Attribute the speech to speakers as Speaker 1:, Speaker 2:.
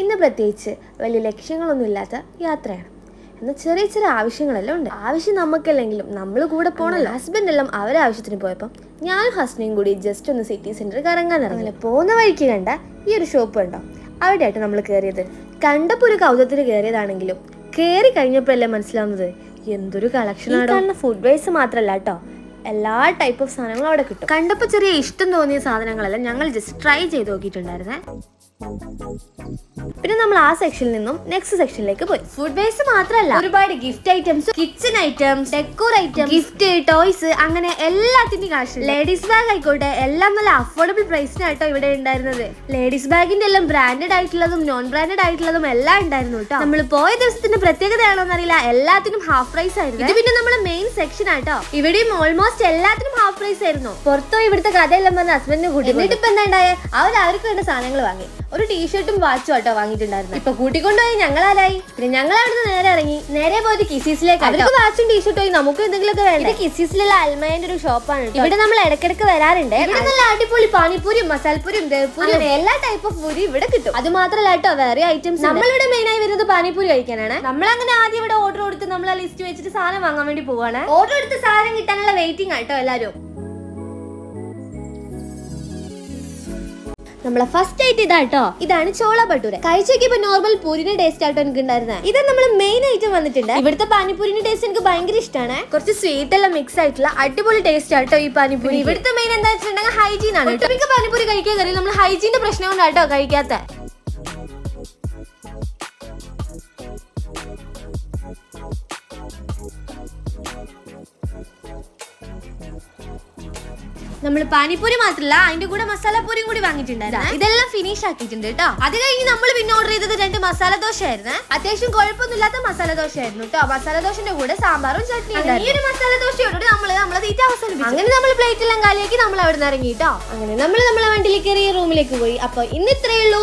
Speaker 1: ഇന്ന് പ്രത്യേകിച്ച് വലിയ ലക്ഷ്യങ്ങളൊന്നുമില്ലാത്ത യാത്രയാണ്. എന്നാൽ ചെറിയ ചെറിയ ആവശ്യങ്ങളെല്ലാം ഉണ്ട്. ആവശ്യം നമുക്കല്ലെങ്കിലും നമ്മൾ കൂടെ പോകണല്ലോ. ഹസ്ബൻഡെല്ലാം അവരെ ആവശ്യത്തിന് പോയപ്പോൾ ഞാനും ഹസ്ബൻഡും കൂടി ജസ്റ്റ് ഒന്ന് സിറ്റി സെൻറ്റർ കറങ്ങാൻ ഇറങ്ങി. പോകുന്ന വഴിക്ക് കണ്ട ഈ ഒരു ഷോപ്പ് ഉണ്ടോ, അവിടെയായിട്ട് നമ്മൾ കയറിയത്. കണ്ടപ്പോൾ ഒരു കൗതുകത്തിന് കയറിയതാണെങ്കിലും കയറി കഴിഞ്ഞപ്പോഴല്ലേ മനസ്സിലാവുന്നത് എന്തൊരു കളക്ഷനാണ്. കാണുന്ന ഫുഡ് വേസ് മാത്രമല്ല കേട്ടോ, എല്ലാ ടൈപ്പ് ഓഫ് സാധനങ്ങളും അവിടെ കിട്ടും. കണ്ടപ്പോൾ ചെറിയ ഇഷ്ടം തോന്നിയ സാധനങ്ങളെല്ലാം ഞങ്ങൾ ജസ്റ്റ് ട്രൈ ചെയ്ത് നോക്കിയിട്ടുണ്ടായിരുന്നേ. പിന്നെ നമ്മൾ ആ സെക്ഷനിൽ നിന്നും നെക്സ്റ്റ് സെക്ഷനിലേക്ക് പോയി. ഫുഡ് വേസ്റ്റ് മാത്രമല്ല, ഒരുപാട് gift items, kitchen items, decor items, gift, toys, അങ്ങനെ എല്ലാത്തിന്റെയും കളക്ഷൻ. ലേഡീസ് ബാഗ് ആയിക്കോട്ടെ, എല്ലാം നല്ല അഫോർഡബിൾ പ്രൈസിനായിട്ടോ ഇവിടെ ഉണ്ടായിരുന്നത്. ലേഡീസ് ബാഗിന്റെ എല്ലാം ബ്രാൻഡഡ് ആയിട്ടുള്ളതും നോൺ ബ്രാൻഡഡ് ആയിട്ടുള്ളതും എല്ലാം ഉണ്ടായിരുന്നു കേട്ടോ. നമ്മൾ പോയ ദിവസത്തിന്റെ പ്രത്യേകതയാണോ എന്നറിയില്ല, എല്ലാത്തിനും ഹാഫ് പ്രൈസ് ആയിരുന്നു. ഇത് പിന്നെ നമ്മുടെ മെയിൻ സെക്ഷൻ ആട്ടോ. ഇവിടെയും ഓൾമോസ്റ്റ് എല്ലാത്തിനും ഹാഫ് പ്രൈസ് ആയിരുന്നു. പുറത്തോ ഇവിടുത്തെ കഥയെല്ലാം പറഞ്ഞ ഹസ്ബൻഡിനെ കൂട്ടി. എന്നിട്ട് ഇപ്പൊ എന്താ ഉണ്ടായേ, അവർക്ക് വേണ്ട സാധനങ്ങൾ വാങ്ങി. ഒരു ടീഷർട്ടും വാച്ചും ആട്ടോ വാങ്ങിയിട്ടുണ്ടായിരുന്നു. ഇപ്പൊ കൂട്ടിക്കൊണ്ടുപോയി ഞങ്ങളാരായി. പിന്നെ ഞങ്ങൾ അവിടുന്ന് നേരെ ഇറങ്ങി, നേരെ പോയത് കിസീസിലേക്ക്. അവർക്ക് വാച്ചും ടീഷർട്ടും പോയി, നമുക്ക് എന്തെങ്കിലുമൊക്കെ വേണ്ട. കിസീസിലുള്ള അൽമേന്റെ ഒരു ഷോപ്പാണ്. ഇവിടെ നമ്മൾ ഇടയ്ക്കിടയ്ക്ക് വരാറുണ്ട്. ഇവിടെ നല്ല അടിപൊളി പാനിപ്പൂരിയും മസാലപ്പൂരിയും ദേവ്പൂരിയും എല്ലാ ടൈപ്പ് ഓഫ് പൂരി ഇവിടെ കിട്ടും. അത് മാത്രമല്ല കേട്ടോ, വേറെ ഐറ്റംസ്. നമ്മളിവിടെ മെയിൻ ആയി വരുന്നത് പാനിപ്പൂരി കഴിക്കാനാണ്. നമ്മളങ്ങനെ ആദ്യം ഇവിടെ ഓർഡർ കൊടുത്ത് നമ്മൾ ആ ലിസ്റ്റ് വെച്ചിട്ട് സാധനം വാങ്ങാൻ വേണ്ടി പോവാണ്. ഓർഡർ എടുത്ത് സാധനം കിട്ടാനുള്ള വെയിറ്റിംഗ് ആട്ടോ എല്ലാരും. നമ്മളെ ഫസ്റ്റ് ആയിട്ട് ഇതാട്ടോ, ഇതാണ് ചോള ഭട്ടൂര. കഴിച്ചോക്കിയപ്പോ നോർമൽ പൂരിന്റെ ടേസ്റ്റ് ആട്ടോ എനിക്ക് ഉണ്ടായിരുന്നത്. ഇത് നമ്മൾ മെയിൻ ഐറ്റം വന്നിട്ടുണ്ട്. ഇവിടുത്തെ പാനിപ്പൂരിന്റെ ടേസ്റ്റ് എനിക്ക് ഭയങ്കര ഇഷ്ടമാണ്. കുറച്ച് സ്വീറ്റ് എല്ലാം മിക്സ് ആയിട്ടുള്ള അടിപൊളി ടേസ്റ്റ് ആട്ടോ ഈ പാനിപ്പൂരി. ഇവിടുത്തെ മെയിൻ എന്താ വെച്ചിട്ടുണ്ടെങ്കിൽ ഹൈജീൻ ആണ്. ഒട്ടുമിക്ക പാനിപ്പൂരി കഴിക്കാൻ കയറി നമ്മൾ ഹൈജീന്റെ പ്രശ്നം കൊണ്ടാട്ടോ കഴിക്കാത്ത. നമ്മൾ പാനിപ്പൂരി മാത്രല്ല, അതിന്റെ കൂടെ മസാലപ്പൂരിയും കൂടി വാങ്ങിയിട്ടുണ്ടായിരുന്നു. ഇതെല്ലാം ഫിനിഷ് ആക്കിയിട്ടുണ്ട് കേട്ടോ. അത് കഴിഞ്ഞ് നമ്മൾ പിന്നെ ഓർഡർ ചെയ്തത് 2 മസാല ദോശ ആയിരുന്നു. അത്യാവശ്യം കുഴപ്പമൊന്നുമില്ലാത്ത മസാല ദോശ ആയിരുന്നു കേട്ടോ. മസാല ദോശന്റെ കൂടെ സാമ്പാറും ചട്നിയും. ഈ ഒരു മസാല ദോശയോട് നമ്മളെ തീറ്റ അവസാനിപ്പിച്ചു. അങ്ങനെ നമ്മൾ പ്ലേറ്റ് എല്ലാം കാലിയാക്കി നമ്മൾ അവിടെ നിന്ന് ഇറങ്ങി കേട്ടോ. അങ്ങനെ നമ്മളെ വണ്ടിയിൽ കയറി റൂമിലേക്ക് പോയി. അപ്പൊ ഇന്ന് ഇത്രയേ ഉള്ളൂ.